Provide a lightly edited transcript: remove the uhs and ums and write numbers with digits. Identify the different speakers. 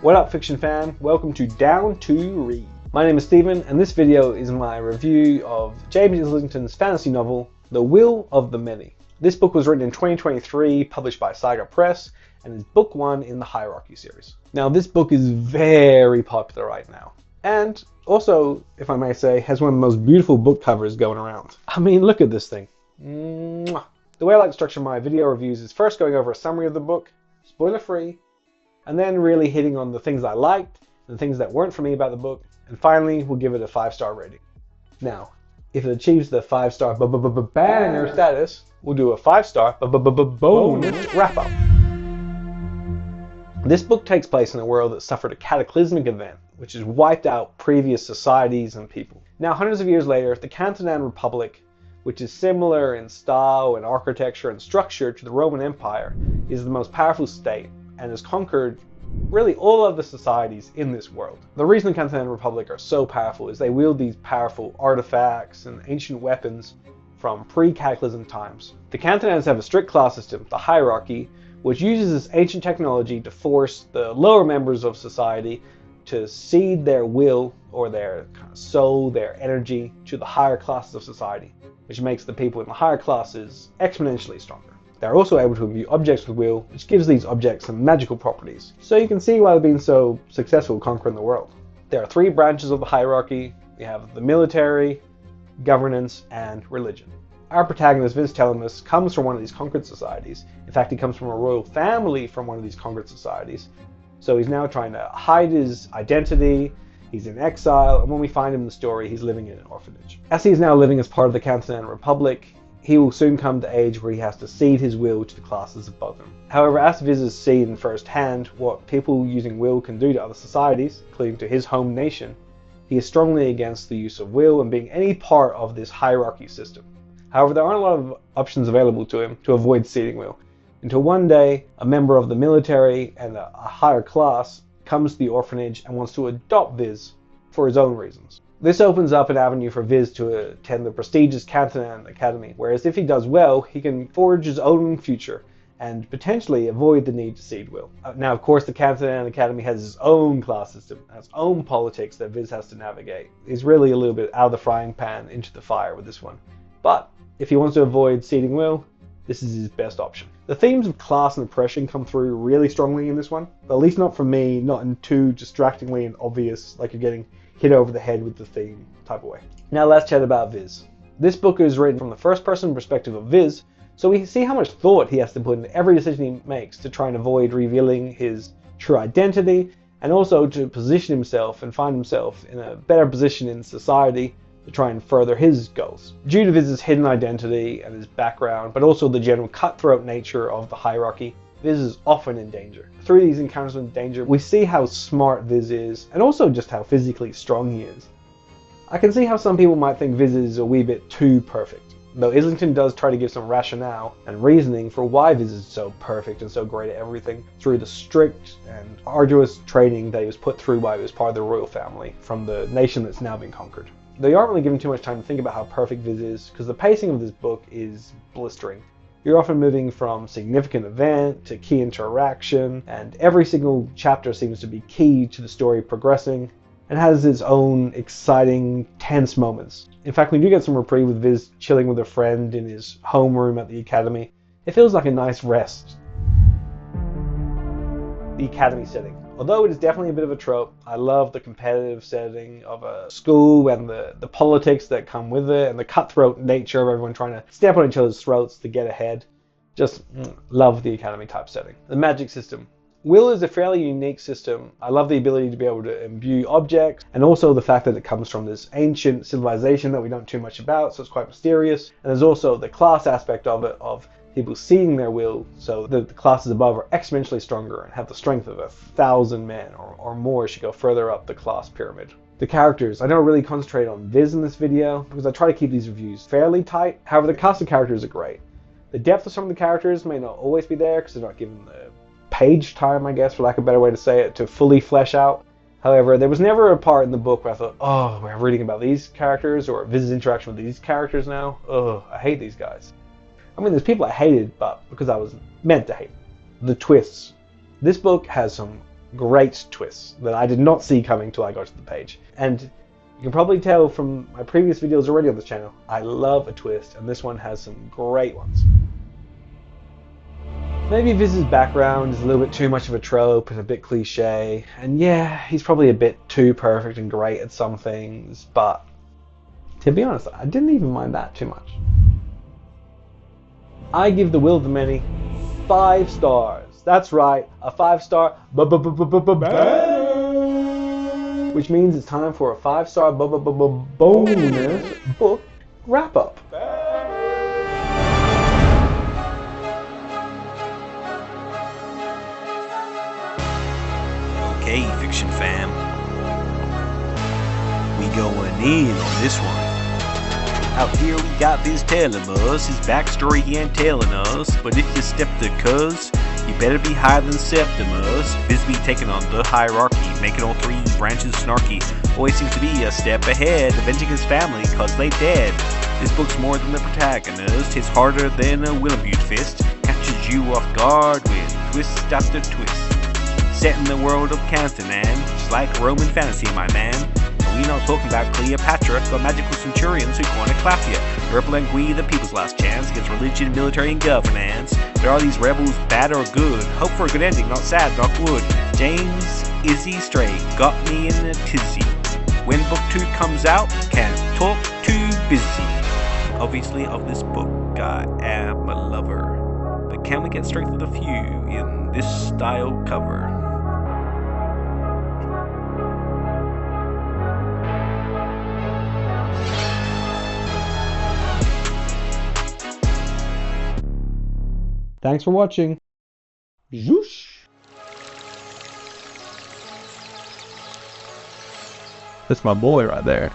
Speaker 1: What up, fiction fan? Welcome to Down to Read. My name is Stephen, and this video is my review of James Islington's fantasy novel, The Will of the Many. This book was written in 2023, published by Saga Press, and is book 1 in the Hierarchy series. Now, this book is very popular right now, and also, if I may say, has one of the most beautiful book covers going around. I mean, look at this thing. Mwah. The way I like to structure my video reviews is first going over a summary of the book, spoiler-free, and then really hitting on the things I liked and the things that weren't for me about the book, and finally we'll give it a 5-star rating. Now, if it achieves the 5-star banger status, we'll do a 5-star bonus wrap-up. This book takes place in a world that suffered a cataclysmic event, which has wiped out previous societies and people. Now, hundreds of years later, the Cantonese Republic, which is similar in style and architecture and structure to the Roman Empire, is the most powerful state and has conquered really all of the societies in this world. The reason the Cantonese Republic are so powerful is they wield these powerful artifacts and ancient weapons from pre-cataclysm times. The Cantonese have a strict class system, the hierarchy, which uses this ancient technology to force the lower members of society to cede their will or their soul, their energy to the higher classes of society, which makes the people in the higher classes exponentially stronger. They're also able to imbue objects with will, which gives these objects some magical properties. So you can see why they've been so successful conquering the world. There are 3 branches of the hierarchy. We have the military, governance, and religion. Our protagonist, Viz Telemus, comes from one of these conquered societies. In fact, he comes from a royal family from one of these conquered societies. So he's now trying to hide his identity. He's in exile, and when we find him in the story, he's living in an orphanage. As he's now living as part of the Cantonese Republic, he will soon come to age where he has to cede his will to the classes above him. However, as Viz has seen firsthand what people using will can do to other societies, including to his home nation, he is strongly against the use of will and being any part of this hierarchy system. However, there aren't a lot of options available to him to avoid ceding will, until one day a member of the military and a higher class comes to the orphanage and wants to adopt Viz for his own reasons. This opens up an avenue for Viz to attend the prestigious Cantonese Academy, whereas if he does well, he can forge his own future and potentially avoid the need to cede will. Now, of course, the Cantonese Academy has its own class system, its own politics that Viz has to navigate. He's really a little bit out of the frying pan into the fire with this one. But if he wants to avoid ceding will, this is his best option. The themes of class and oppression come through really strongly in this one, but at least not for me, not in too distractingly and obvious, like you're getting hit over the head with the theme type of way. Now let's chat about Viz. This book is written from the first person perspective of Viz, so we see how much thought he has to put into every decision he makes to try and avoid revealing his true identity, and also to position himself and find himself in a better position in society to try and further his goals. Due to Viz's hidden identity and his background, but also the general cutthroat nature of the hierarchy, Viz is often in danger. Through these encounters with danger, we see how smart Viz is, and also just how physically strong he is. I can see how some people might think Viz is a wee bit too perfect, though Islington does try to give some rationale and reasoning for why Viz is so perfect and so great at everything through the strict and arduous training that he was put through while he was part of the royal family from the nation that's now been conquered. Though you aren't really given too much time to think about how perfect Viz is, because the pacing of this book is blistering. You're often moving from significant event to key interaction, and every single chapter seems to be key to the story progressing, and has its own exciting, tense moments. In fact, we do get some reprieve with Viz chilling with a friend in his homeroom at the academy. It feels like a nice rest. The academy setting. Although it is definitely a bit of a trope, I love the competitive setting of a school and the politics that come with it and the cutthroat nature of everyone trying to step on each other's throats to get ahead. Just love the academy type setting. The magic system. Will is a fairly unique system. I love the ability to be able to imbue objects, and also the fact that it comes from this ancient civilization that we don't know too much about, so it's quite mysterious. And there's also the class aspect of it, of people seeing their will, so the classes above are exponentially stronger and have the strength of 1,000 men or more as you go further up the class pyramid. The characters. I don't really concentrate on Viz in this video because I try to keep these reviews fairly tight. However, the cast of characters are great. The depth of some of the characters may not always be there because they're not given the page time, I guess, for lack of a better way to say it, to fully flesh out. However, there was never a part in the book where I thought, oh, we're reading about these characters or Viz's interaction with these characters now. Ugh, I hate these guys. I mean, there's people I hated, but because I was meant to hate them. The twists. This book has some great twists that I did not see coming till I got to the page. And you can probably tell from my previous videos already on this channel, I love a twist, and this one has some great ones. Maybe Viz's background is a little bit too much of a trope and a bit cliche, and yeah, he's probably a bit too perfect and great at some things, but to be honest, I didn't even mind that too much. I give The Will of the Many 5 stars. That's right, a 5-star which means it's time for a 5-star bonus book wrap-up.
Speaker 2: Okay, fiction fam, we going in on this one. Out here we got Viz telling us his backstory he ain't telling us, but if you step the cuz, you better be higher than Septimus. Viz be taking on the hierarchy, making all 3 branches snarky. Always seems to be a step ahead, avenging his family cause they dead. This book's more than the protagonist, it's harder than a Willambute fist. Catches you off guard with twist after twist. Set in the world of Cantanan, just like Roman fantasy, my man. And we not talking about Cleopatra, got magical centurions who gonna clap ya. Purple and Gui, the people's last chance against religion, military, and governance. There are these rebels, bad or good. Hope for a good ending, not sad, knock wood. James Stray got me in a tizzy. When book 2 comes out, can't talk, too busy. Obviously, of this book, I am a lover. But can we get straight to the few in this style cover?
Speaker 1: Thanks for watching. Zhoosh.
Speaker 3: That's my boy right there.